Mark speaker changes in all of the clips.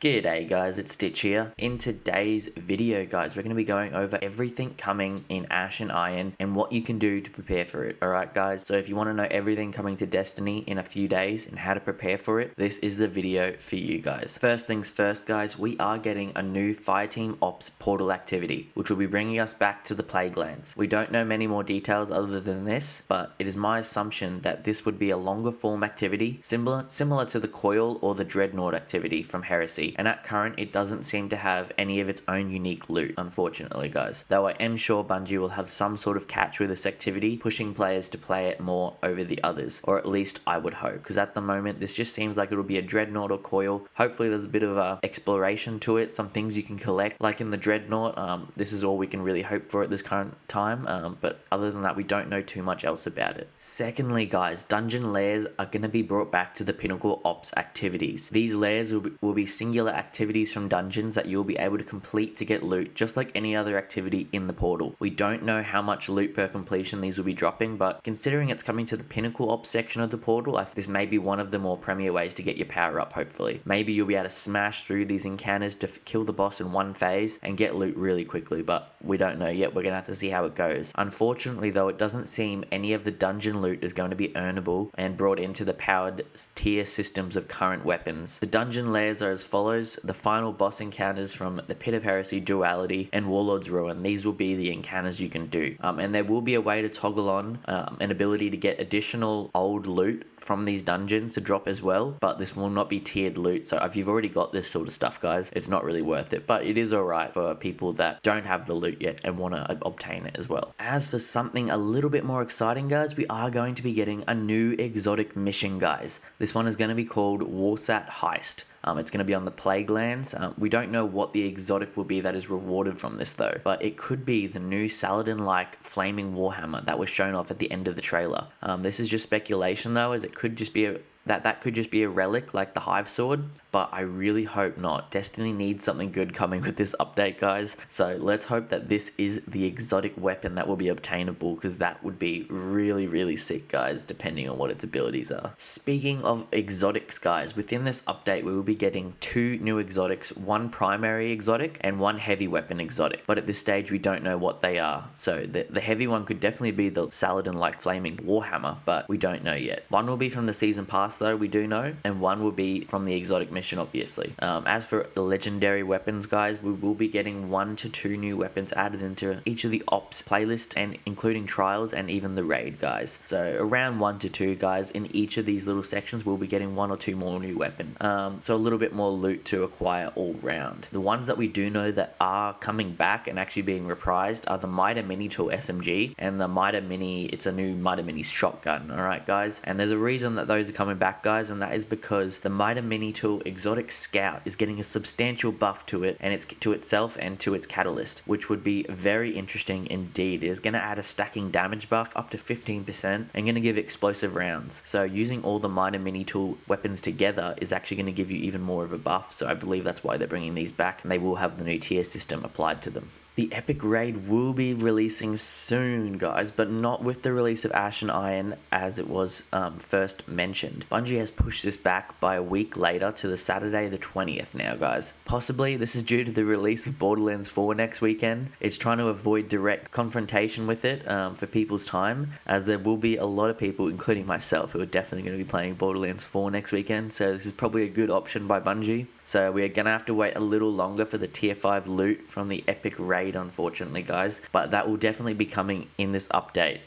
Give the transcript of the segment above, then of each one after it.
Speaker 1: G'day guys, it's Stitch here. In today's video guys, we're going to be going over everything coming in Ash and Iron and what you can do to prepare for it. Alright guys, so if you want to know everything coming to Destiny in a few days and how to prepare for it, this is the video for you guys. First things first guys, we are getting a new Fireteam Ops portal activity, which will be bringing us back to the Plaguelands. We don't know many more details other than this, but it is my assumption that this would be a longer form activity, similar to the Coil or the Dreadnought activity from Heresy. And at current, it doesn't seem to have any of its own unique loot, unfortunately guys. Though I am sure Bungie will have some sort of catch with this activity, pushing players to play it more over the others, or at least I would hope, because at the moment this just seems like it'll be a Dreadnought or Coil. Hopefully there's a bit of exploration to it, some things you can collect, like in the Dreadnought. This is all we can really hope for at this current time, but other than that we don't know too much else about it. Secondly guys, dungeon lairs are going to be brought back to the Pinnacle Ops activities. These lairs will be singular activities from dungeons that you'll be able to complete to get loot, just like any other activity in the portal. We don't know how much loot per completion these will be dropping, but considering it's coming to the Pinnacle Ops section of the portal, I think this may be one of the more premier ways to get your power up, hopefully. Maybe you'll be able to smash through these encounters to kill the boss in one phase and get loot really quickly, but we don't know yet. We're going to have to see how it goes. Unfortunately though, it doesn't seem any of the dungeon loot is going to be earnable and brought into the powered tier systems of current weapons. The dungeon lairs are as follows: the final boss encounters from the Pit of Heresy, Duality, and Warlord's Ruin. These will be the encounters you can do. And there will be a way to toggle on an ability to get additional old loot from these dungeons to drop as well, but this will not be tiered loot. So if you've already got this sort of stuff guys, it's not really worth it, but it is alright for people that don't have the loot yet and want to obtain it as well. As for something a little bit more exciting guys, we are going to be getting a new exotic mission guys. This one is going to be called Warsat Heist. It's going to be on the Plaguelands. We don't know what the exotic will be that is rewarded from this though, but it could be the new Saladin-like flaming warhammer that was shown off at the end of the trailer. This is just speculation though, as it could just be that could just be a relic like the Hive Sword, but I really hope not. Destiny needs something good coming with this update guys, so let's hope that this is the exotic weapon that will be obtainable, because that would be really sick guys, depending on what its abilities are. Speaking of exotics guys, within this update we will be getting two new exotics, one primary exotic and one heavy weapon exotic, but at this stage we don't know what they are. So the heavy one could definitely be the Saladin like flaming warhammer, but we don't know yet. One will be from the season pass though, we do know, and one will be from the exotic mission obviously. As for the legendary weapons guys, we will be getting 1 to 2 new weapons added into each of the ops playlist, and including trials and even the raid guys. So around 1 to 2 guys in each of these little sections, we'll be getting 1 or 2 more new weapons. So a little bit more loot to acquire all round. The ones that we do know that are coming back and actually being reprised are the Mida Mini Tool SMG and the Mida Mini, it's a new Mida Mini shotgun. Alright guys, and there's a reason that those are coming back guys, and that is because the Mida Mini Tool Exotic Scout is getting a substantial buff to it, and it's to itself and to its catalyst, which would be very interesting indeed. It is going to add a stacking damage buff up to 15% and going to give explosive rounds. So using all the Mida Mini Tool weapons together is actually going to give you even more of a buff, so I believe that's why they're bringing these back, and they will have the new tier system applied to them. The Epic Raid will be releasing soon, guys, but not with the release of Ash and Iron as it was first mentioned. Bungie has pushed this back by a week later to the Saturday the 20th now, guys. Possibly this is due to the release of Borderlands 4 next weekend. It's trying to avoid direct confrontation with it for people's time, as there will be a lot of people, including myself, who are definitely going to be playing Borderlands 4 next weekend, so this is probably a good option by Bungie. So we're going to have to wait a little longer for the tier 5 loot from the Epic Raid, unfortunately guys, but that will definitely be coming in this update,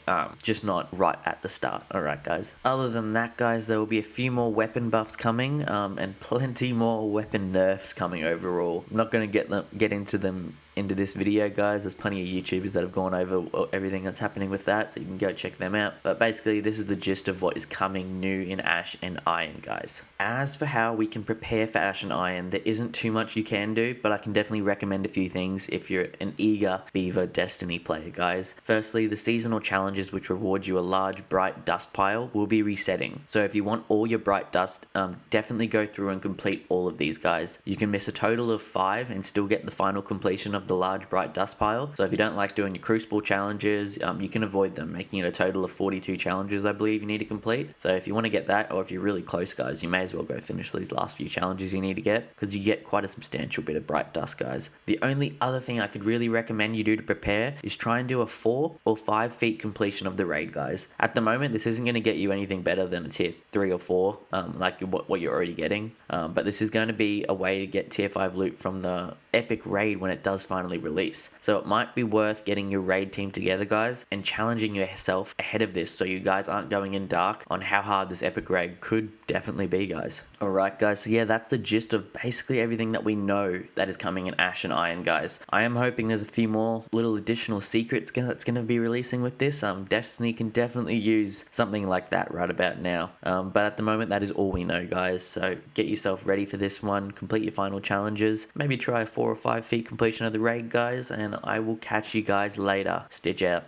Speaker 1: just not right at the start. Alright guys, other than that guys, there will be a few more weapon buffs coming, and plenty more weapon nerfs coming overall. I'm not going to get into them into this video guys. There's plenty of YouTubers that have gone over everything that's happening with that, so you can go check them out, but basically this is the gist of what is coming new in Ash and Iron guys. As for how we can prepare for Ash and Iron, there isn't too much you can do, but I can definitely recommend a few things if you're an eager Beaver Destiny player guys. Firstly, the seasonal challenges which reward you a large bright dust pile will be resetting, so if you want all your bright dust, definitely go through and complete all of these guys. You can miss a total of 5 and still get the final completion of of the large bright dust pile. So if you don't like doing your Crucible challenges, you can avoid them, making it a total of 42 challenges, I believe, you need to complete. So if you want to get that, or if you're really close, guys, you may as well go finish these last few challenges you need to get, because you get quite a substantial bit of bright dust, guys. The only other thing I could really recommend you do to prepare is try and do a 4 or 5 feet completion of the raid, guys. At the moment, this isn't going to get you anything better than a tier 3 or 4, like what you're already getting, but this is going to be a way to get tier 5 loot from the epic raid when it does finally release. So it might be worth getting your raid team together, guys, and challenging yourself ahead of this, so you guys aren't going in dark on how hard this epic raid could definitely be, guys. Alright, guys, so yeah, that's the gist of basically everything that we know that is coming in Ashen Iron, guys. I am hoping there's a few more little additional secrets that's going to be releasing with this. Destiny can definitely use something like that right about now, but at the moment that is all we know, guys. So get yourself ready for this one, complete your final challenges, maybe try a 4 or 5 feet completion of the raid, guys, and I will catch you guys later. Stitch out.